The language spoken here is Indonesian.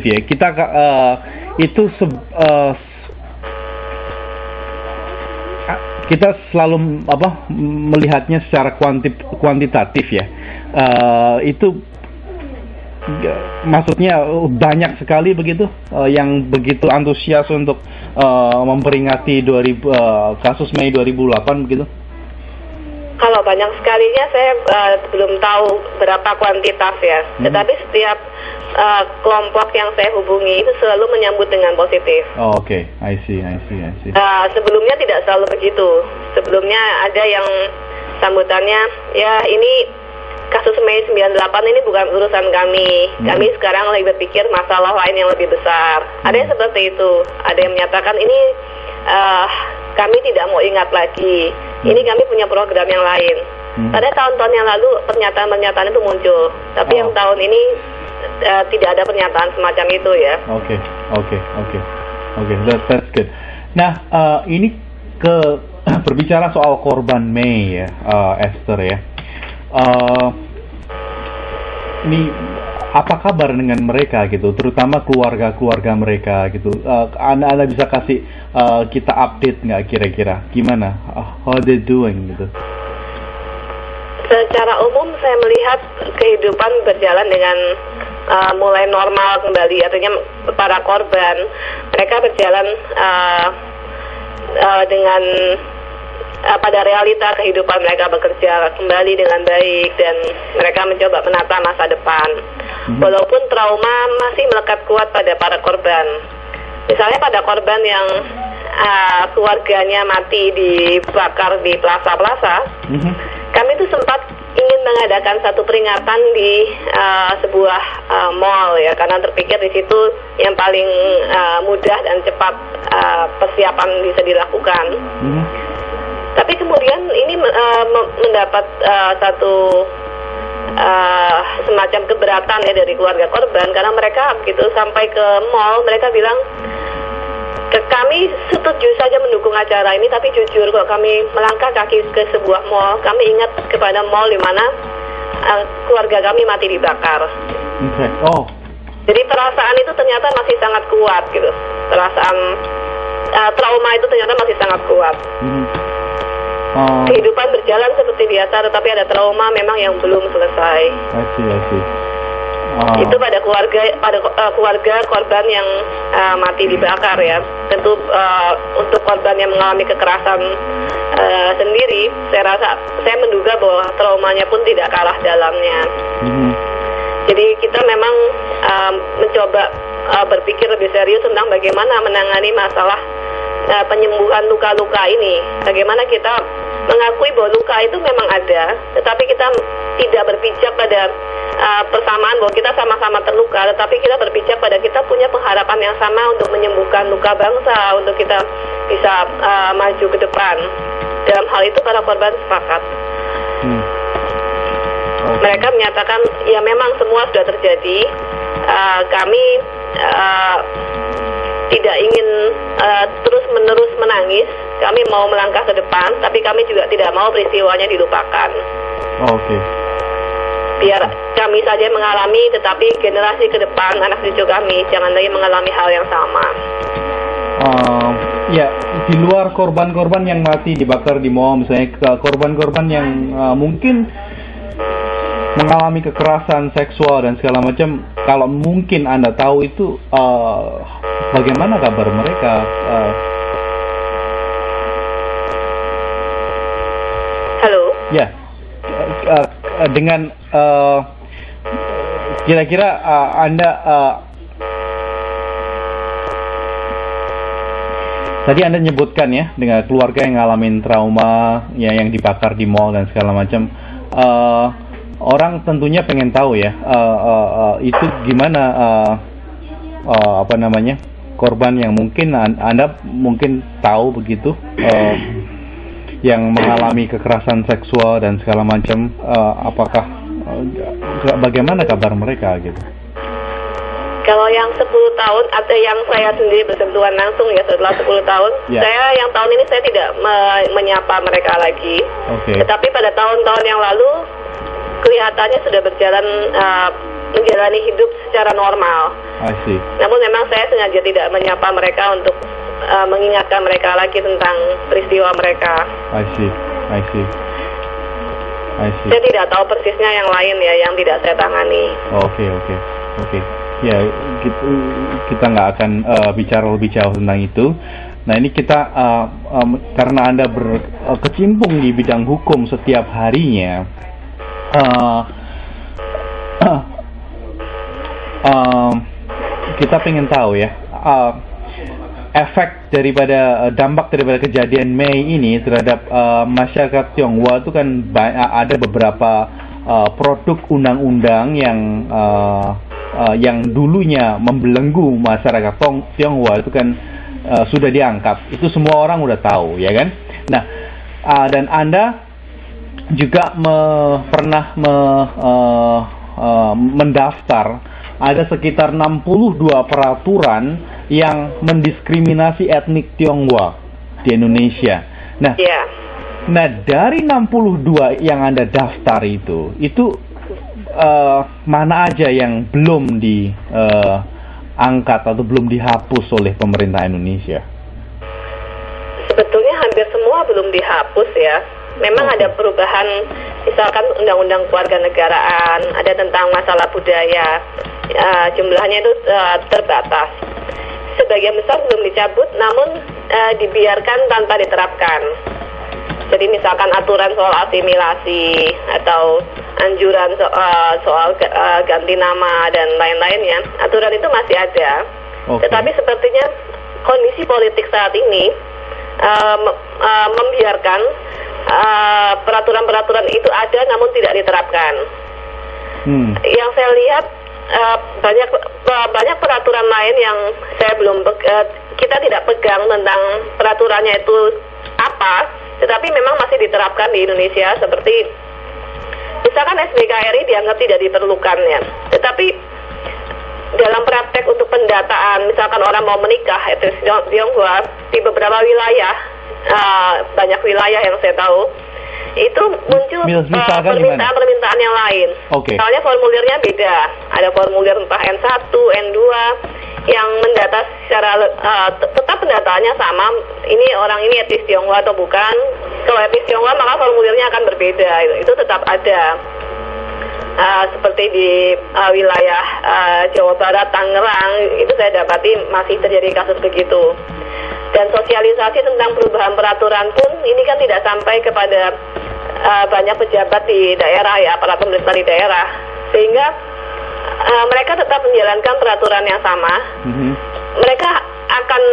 ya. Kita itu kita selalu melihatnya secara kuantitatif ya. Itu maksudnya banyak sekali begitu yang begitu antusias untuk memperingati kasus Mei 2008 begitu. Kalau banyak sekalinya saya belum tahu berapa kuantitas ya. Tetapi setiap kelompok yang saya hubungi itu selalu menyambut dengan positif. Oh, oke. I see. Sebelumnya tidak selalu begitu. Sebelumnya ada yang sambutannya, ya ini kasus Mei 98 ini bukan urusan kami. Kami sekarang lagi berpikir masalah lain yang lebih besar. Ada yang seperti itu. Ada yang menyatakan ini kami tidak mau ingat lagi. Ini kami punya program yang lain. Pada tahun-tahun yang lalu pernyataan-pernyataan itu muncul. Tapi yang tahun ini tidak ada pernyataan semacam itu ya. Oke. That's good. Nah, ini berbicara soal korban Mei ya, Esther ya. Ini apa kabar dengan mereka gitu, terutama keluarga mereka gitu. Anda bisa kasih kita update nggak kira-kira gimana, how they doing gitu? Secara umum saya melihat kehidupan berjalan dengan mulai normal kembali. Artinya para korban mereka berjalan dengan pada realita kehidupan, mereka bekerja kembali dengan baik dan mereka mencoba menata masa depan. Walaupun trauma masih melekat kuat pada para korban. Misalnya pada korban yang keluarganya mati dibakar di plaza-plaza, kami itu sempat ingin mengadakan satu peringatan di sebuah mall ya, karena terpikir di situ yang paling mudah dan cepat persiapan bisa dilakukan. Tapi kemudian ini mendapat satu semacam keberatan ya dari keluarga korban, karena mereka begitu sampai ke mall mereka bilang, kami setuju saja mendukung acara ini, tapi jujur kalau kami melangkah kaki ke sebuah mall, kami ingat kepada mall di mana keluarga kami mati dibakar. Jadi perasaan itu ternyata masih sangat kuat gitu. Perasaan trauma itu ternyata masih sangat kuat. Kehidupan berjalan seperti biasa, tetapi ada trauma memang yang belum selesai. I see. Itu pada keluarga korban yang mati dibakar ya. Tentu untuk korban yang mengalami kekerasan sendiri, saya menduga bahwa traumanya pun tidak kalah dalamnya. Jadi kita memang mencoba berpikir lebih serius tentang bagaimana menangani masalah penyembuhan luka-luka ini. Bagaimana kita mengakui bahwa luka itu memang ada, tetapi kita tidak berpijak pada persamaan bahwa kita sama-sama terluka, tetapi kita berpijak pada kita punya pengharapan yang sama untuk menyembuhkan luka bangsa, untuk kita bisa maju ke depan. Dalam hal itu para korban sepakat. Mereka menyatakan ya memang semua sudah terjadi. Kami tidak ingin terus-menerus menangis. Kami mau melangkah ke depan, tapi kami juga tidak mau peristiwanya dilupakan. Biar kami saja mengalami, tetapi generasi ke depan, anak cucu kami, jangan lagi mengalami hal yang sama. Ya, di luar korban-korban yang mati dibakar di mall, misalnya korban-korban yang mungkin mengalami kekerasan seksual dan segala macam, kalau mungkin Anda tahu itu, bagaimana kabar mereka? Halo? Ya, dengan kira-kira Anda tadi Anda nyebutkan ya dengan keluarga yang ngalamin trauma ya, yang dibakar di mall dan segala macam. Orang tentunya pengen tahu ya, itu gimana korban yang mungkin Anda mungkin tahu begitu, yang mengalami kekerasan seksual dan segala macam, apakah bagaimana kabar mereka gitu? Kalau yang 10 tahun atau yang saya sendiri bersentuhan langsung ya setelah 10 tahun, saya yang tahun ini saya tidak menyapa mereka lagi. Tetapi pada tahun-tahun yang lalu kelihatannya sudah berjalan menjalani hidup secara normal. I see. Namun memang saya sengaja tidak menyapa mereka untuk mengingatkan mereka lagi tentang peristiwa mereka. I see. Saya tidak tahu persisnya yang lain ya, yang tidak saya tangani. Oke. Ya, kita nggak akan bicara lebih jauh tentang itu. Nah, ini kita karena Anda berkecimpung di bidang hukum setiap harinya, kita pengen tahu ya, efek daripada dampak daripada kejadian Mei ini terhadap masyarakat Tionghoa itu kan ada beberapa produk undang-undang yang dulunya membelenggu masyarakat Tionghoa itu kan sudah diangkat. Itu semua orang udah tahu, ya kan? Nah, dan Anda juga pernah mendaftar ada sekitar 62 peraturan yang mendiskriminasi etnik Tionghoa di Indonesia. Nah, nah dari 62 yang Anda daftar itu mana aja yang belum diangkat atau belum dihapus oleh pemerintah Indonesia? Sebetulnya hampir semua belum dihapus ya. Memang ada perubahan, misalkan undang-undang kewarganegaraan, ada tentang masalah budaya, jumlahnya itu terbatas. Sebagian besar belum dicabut, namun dibiarkan tanpa diterapkan. Jadi misalkan aturan soal asimilasi atau anjuran soal ganti nama dan lain-lainnya, aturan itu masih ada. Tetapi sepertinya kondisi politik saat ini membiarkan peraturan-peraturan itu ada namun tidak diterapkan. Yang saya lihat banyak peraturan lain yang saya kita tidak pegang tentang peraturannya itu apa, tetapi memang masih diterapkan di Indonesia, seperti misalkan SBKRI dianggap tidak diperlukan ya, tetapi dalam praktek untuk pendataan, misalkan orang mau menikah etnis Tionghoa di beberapa wilayah, banyak wilayah yang saya tahu, itu muncul permintaan-permintaan yang lain. Misalnya formulirnya beda, ada formulir entah N1, N2 yang mendata secara tetap pendataannya sama, ini orang ini etnis Tionghoa atau bukan. Kalau etnis Tionghoa maka formulirnya akan berbeda, itu tetap ada. Seperti di wilayah Jawa Barat, Tangerang, itu saya dapati masih terjadi kasus begitu. Dan sosialisasi tentang perubahan peraturan pun ini kan tidak sampai kepada banyak pejabat di daerah ya, para pemerintah di daerah, sehingga mereka tetap menjalankan peraturan yang sama. Mereka akan